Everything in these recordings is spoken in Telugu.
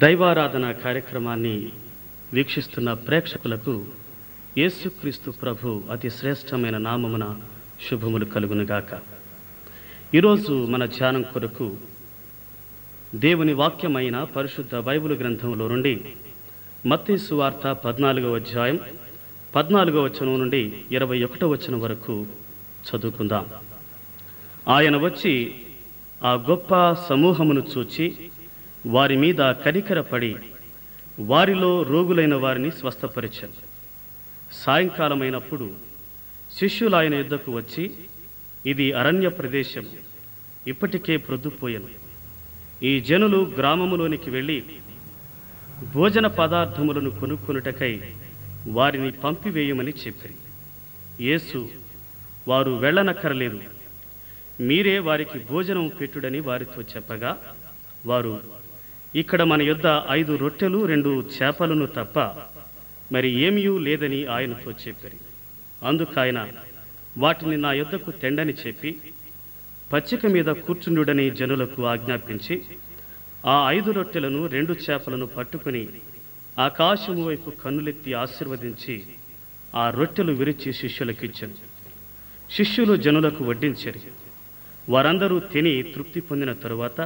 దైవారాధన కార్యక్రమాన్ని వీక్షిస్తున్న ప్రేక్షకులకు యేసుక్రీస్తు ప్రభు అతి శ్రేష్టమైన నామమున శుభములు కలుగునుగాక. ఈరోజు మన ధ్యానం కొరకు దేవుని వాక్యమైన పరిశుద్ధ బైబిల్ గ్రంథంలో నుండి మత్తయి సువార్త 14వ అధ్యాయం 14వ వచనం నుండి 21వ వచనం వరకు చదువుకుందాం. ఆయన వచ్చి ఆ గొప్ప సమూహమును చూచి వారి మీద కనికరపడి వారిలో రోగులైన వారిని స్వస్థపరిచారు. సాయంకాలమైనప్పుడు శిష్యులు ఆయన యుద్ధకు వచ్చి, ఇది అరణ్య ప్రదేశం, ఇప్పటికే ప్రొద్దుపోయెను. ఈ జనులు గ్రామములోనికి వెళ్ళి భోజన పదార్థములను కొనుక్కొనుటకై వారిని పంపివేయమని చెప్పారు. యేసు, వారు వెళ్ళనక్కరలేదు, మీరే వారికి భోజనం పెట్టుడని వారితో చెప్పగా, వారు, ఇక్కడ మన యొద్ద 5 రొట్టెలు 2 చేపలను తప్ప మరి ఏమీ లేదని ఆయనతో చెప్పారు. అందుకాయన, వాటిని నా యొద్దకు తెండని చెప్పి పచ్చిక మీద కూర్చుండుడని జనులకు ఆజ్ఞాపించి ఆ 5 రొట్టెలను 2 చేపలను పట్టుకుని ఆకాశము వైపు కన్నులెత్తి ఆశీర్వదించి ఆ రొట్టెలు విరిచి శిష్యులకు ఇచ్చాను. శిష్యులు జనులకు వడ్డించారు. వారందరూ తిని తృప్తి పొందిన తరువాత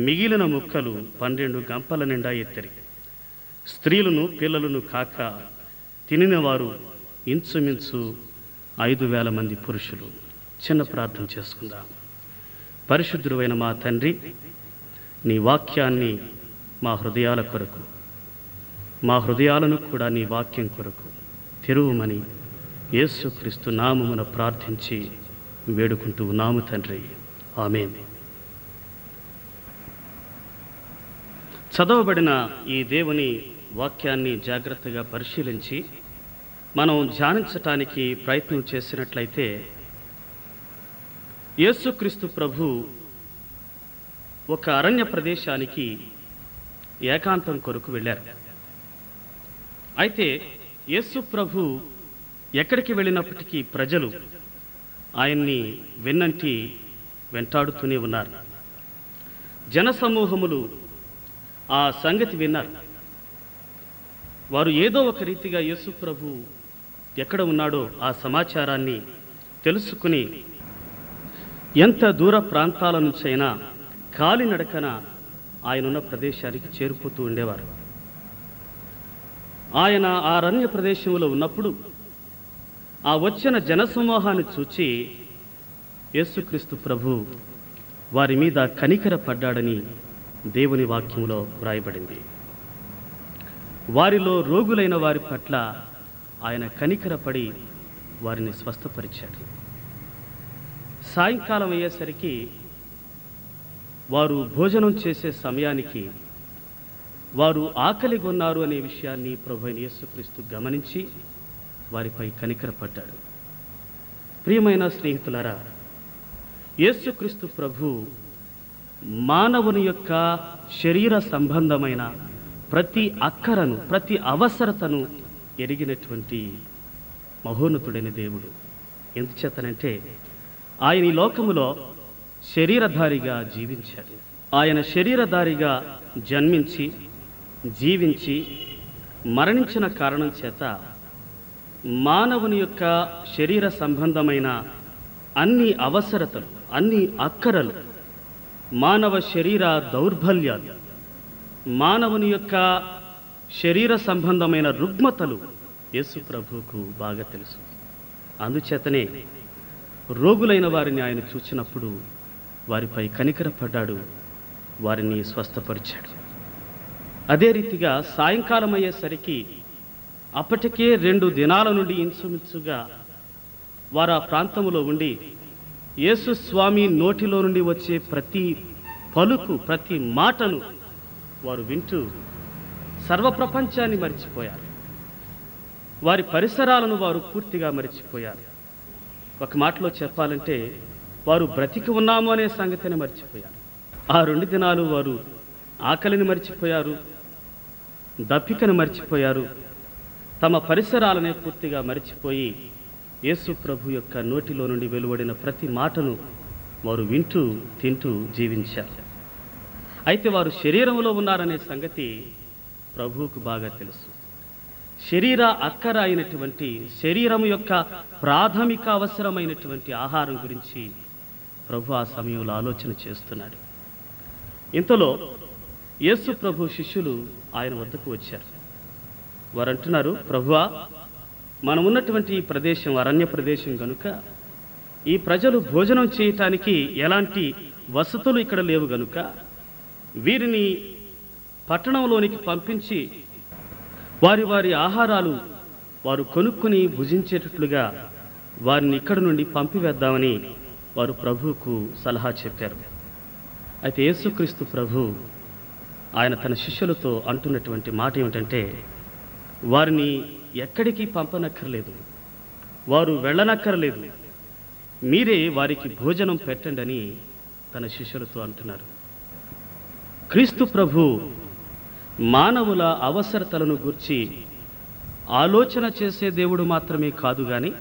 మిగిలిన ముక్కలు 12 గంపల నిండా ఎత్తిరి. స్త్రీలను పిల్లలను కాక తినిన వారు ఇంచుమించు 5,000 మంది పురుషులు. చిన్న ప్రార్థన చేసుకుందాం. పరిశుద్ధుడైన మా తండ్రి, నీ వాక్యాన్ని మా హృదయాల కొరకు, మా హృదయాలను కూడా నీ వాక్యం కొరకు తెరువమని యేసుక్రీస్తు నామమున ప్రార్థించి వేడుకుంటూ ఉన్నాము తండ్రి, ఆమేన్. చదవబడిన ఈ దేవుని వాక్యాన్ని జాగ్రత్తగా పరిశీలించి మనం ధ్యానించటానికి ప్రయత్నం చేసినట్లయితే, యేసుక్రీస్తు ప్రభు ఒక అరణ్య ప్రదేశానికి ఏకాంతం కొరకు వెళ్ళారు. అయితే యేసు ప్రభు ఎక్కడికి వెళ్ళినప్పటికీ ప్రజలు ఆయన్ని వెన్నంటి వెంటాడుతూనే ఉన్నారు. జనసమూహములు ఆ సంగతి విన్నారు. వారు ఏదో ఒక రీతిగా యేసు ప్రభు ఎక్కడ ఉన్నాడో ఆ సమాచారాన్ని తెలుసుకుని ఎంత దూర ప్రాంతాల నుంచైనా కాలినడకన ఆయనున్న ప్రదేశానికి చేరిపోతూ ఉండేవారు. ఆయన ఆ అరణ్య ప్రదేశంలో ఉన్నప్పుడు ఆ వచ్చిన జనసమూహాన్ని చూచి యేసుక్రీస్తు ప్రభు వారి మీద కనికర పడ్డాడని దేవుని వాక్యంలో వ్రాయబడింది. వారిలో రోగులైన వారి పట్ల ఆయన కనికరపడి వారిని స్వస్థపరిచాడు. సాయంకాలం అయ్యేసరికి వారు భోజనం చేసే సమయానికి వారు ఆకలిగొన్నారు అనే విషయాన్ని ప్రభువైన యేసుక్రీస్తు గమనించి వారిపై కనికరపడ్డాడు. ప్రియమైన స్నేహితులారా, యేసుక్రీస్తు ప్రభు మానవుని యొక్క శరీర సంబంధమైన ప్రతి అక్కరను, ప్రతి అవసరతను ఎరిగినటువంటి మహోన్నతుడైన దేవుడు. ఎందుచేతనంటే ఆయన ఈ లోకములో శరీరధారిగా జీవించాడు. ఆయన శరీరధారిగా జన్మించి జీవించి మరణించిన కారణం చేత మానవుని యొక్క శరీర సంబంధమైన అన్ని అవసరతలు, అన్ని అక్కరలు, మానవ శరీర దౌర్బల్యాలు, మానవుని యొక్క శరీర సంబంధమైన రుగ్మతలు యేసు ప్రభువుకు బాగా తెలుసు. అందుచేతనే రోగులైన వారిని ఆయన చూచినప్పుడు వారిపై కనికరపడ్డాడు, వారిని స్వస్థపరిచాడు. అదే రీతిగా సాయంకాలం అయ్యేసరికి అప్పటికే 2 దినాల నుండి ఇంచుమించుగా వారు ఆ ప్రాంతంలో ఉండి యేసు స్వామి నోటిలో నుండి వచ్చే ప్రతి పలుకు, ప్రతి మాటను వారు వింటూ సర్వప్రపంచాన్ని మరిచిపోయారు. వారి పరిసరాలను వారు పూర్తిగా మరిచిపోయారు. ఒక మాటలో చెప్పాలంటే వారు బ్రతికి ఉన్నాము అనే సంగతిని మర్చిపోయారు. ఆ 2 దినాలు వారు ఆకలిని మర్చిపోయారు, దప్పికను మర్చిపోయారు, తమ పరిసరాలనే పూర్తిగా మరిచిపోయి యేసు ప్రభు యొక్క నోటిలో నుండి వెలువడిన ప్రతి మాటను వారు వింటూ తింటూ జీవించారు. అయితే వారు శరీరంలో ఉన్నారనే సంగతి ప్రభువుకు బాగా తెలుసు. శరీర అక్కర అయినటువంటి శరీరం యొక్క ప్రాథమిక అవసరమైనటువంటి ఆహారం గురించి ప్రభు ఆ సమయంలో ఆలోచన చేస్తున్నాడు. ఇంతలో యేసు ప్రభు శిష్యులు ఆయన వద్దకు వచ్చారు. వారు అంటున్నారు, ప్రభువా, మనం ఉన్నటువంటి ఈ ప్రదేశం అరణ్య ప్రదేశం గనుక ఈ ప్రజలు భోజనం చేయటానికి ఎలాంటి వసతులు ఇక్కడ లేవు గనుక వీరిని పట్టణంలోనికి పంపించి వారి వారి ఆహారాలు వారు కొనుక్కుని భుజించేటట్లుగా వారిని ఇక్కడి నుండి పంపివేద్దామని వారు ప్రభువుకు సలహా చెప్పారు. అయితే యేసుక్రీస్తు ప్రభు ఆయన తన శిష్యులతో అంటున్నటువంటి మాట ఏమిటంటే, వారిని ఎక్కడికి పంపనక్కర్లేదు, వారు వెళ్ళనక్కర్లేదు, మీరే వారికి భోజనం పెట్టండి అని తన శిష్యులతో అంటున్నారు. క్రీస్తు ప్రభు మానవుల అవసరతలను గూర్చి ఆలోచన చేసే దేవుడు మాత్రమే కాదు గాని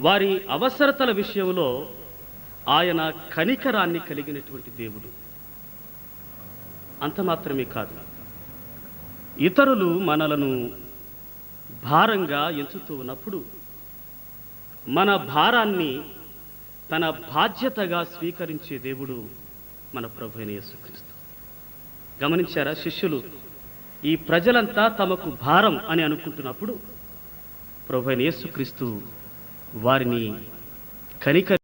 వారి అవసరతల విషయంలో ఆయన కనికరాన్ని కలిగినటువంటి దేవుడు. అంత మాత్రమే కాదు, ఇతరులు మనలను భారంగా ఎంచుతూ ఉన్నప్పుడు మన భారాన్ని తన బాధ్యతగా స్వీకరించే దేవుడు మన ప్రభువైన యేసుక్రీస్తు. గమనించారా? శిష్యులు ఈ ప్రజలంతా తమకు భారం అని అనుకుంటున్నప్పుడు ప్రభువైన యేసుక్రీస్తు వారిని కనికరించి